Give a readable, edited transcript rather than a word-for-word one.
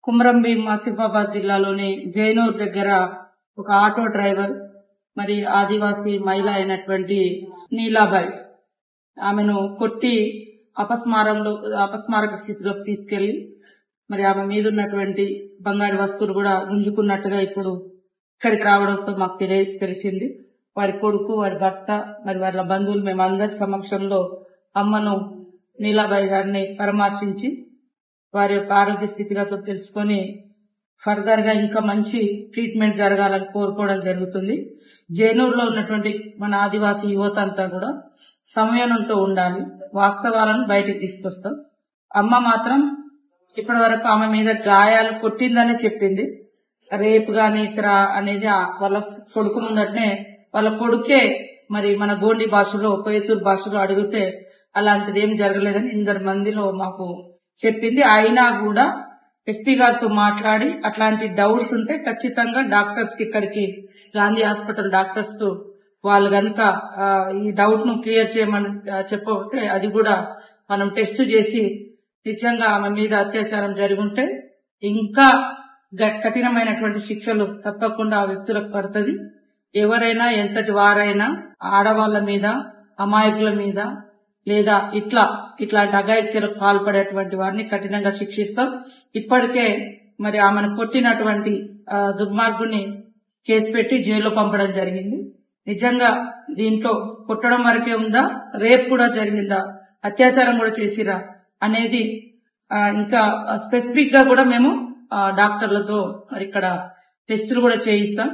కుమ్రంభీం ఆసిఫాబాద్ జిల్లాలోని జైనూర్ దగ్గర ఒక ఆటో డ్రైవర్ మరి ఆదివాసీ మహిళ అయినటువంటి నీలాబాయ్ ఆమెను కొట్టి అపస్మారక స్థితిలోకి తీసుకెళ్లి మరి ఆమె మీద ఉన్నటువంటి బంగారు వస్తువులు కూడా గుంజుకున్నట్టుగా ఇప్పుడు ఇక్కడికి రావడంతో మాకు తెలిసింది. వారి కొడుకు, వారి భర్త, మరి వాళ్ళ బంధువులు మేమందరి సమక్షంలో అమ్మను నీలాబాయి గారిని పరామర్శించి వారి యొక్క ఆరోగ్య స్థితిగతులు తెలుసుకొని ఫర్దర్ గా ఇంకా మంచి ట్రీట్మెంట్ జరగాలని కోరుకోవడం జరుగుతుంది. జైనూరులో ఉన్నటువంటి మన ఆదివాసీ యువత అంతా కూడా సంయమనంతో ఉండాలి. వాస్తవాలను బయటకు తీసుకొస్తాం. అమ్మ మాత్రం ఇప్పటి వరకు ఆమె మీద గాయాలు కొట్టిందనే చెప్పింది. రేపు గాని ఇతర అనేది వాళ్ళ కొడుకు ముందటనే వాళ్ళ కొడుకే మరి మన గోండి భాషలో, కోయతూరు భాషలో అడిగితే అలాంటిది ఏం జరగలేదని ఇందరి మందిలో మాకు చెప్పింది. అయినా కూడా ఎస్పీ గారితో మాట్లాడి అట్లాంటి డౌట్స్ ఉంటే ఖచ్చితంగా డాక్టర్స్ కి, ఇక్కడికి గాంధీ హాస్పిటల్ డాక్టర్స్ కు వాళ్ళు గనుక ఈ డౌట్ ను క్లియర్ చేయమని చెప్పబోతే అది కూడా మనం టెస్ట్ చేసి నిజంగా ఆమె మీద అత్యాచారం జరుగుంటే ఇంకా కఠినమైనటువంటి శిక్షలు తప్పకుండా ఆ వ్యక్తులకు పడుతుంది. ఎవరైనా ఎంతటి వారైనా ఆడవాళ్ల మీద, అమాయకుల మీద లేదా ఇట్లాంటి అఘాయిత్యాలకు పాల్పడేటువంటి వారిని కఠినంగా శిక్షిస్తాం. ఇప్పటికే మరి ఆమెను కొట్టినటువంటి దుర్మార్గుని కేసు పెట్టి జైల్లో పంపడం జరిగింది. నిజంగా దీంట్లో కొట్టడం వరకే ఉందా, రేప్ కూడా జరిగిందా, అత్యాచారం కూడా చేసిరా అనేది ఇంకా స్పెసిఫిక్ గా కూడా మేము డాక్టర్లతో మరి ఇక్కడ టెస్టులు కూడా చేయిస్తాం.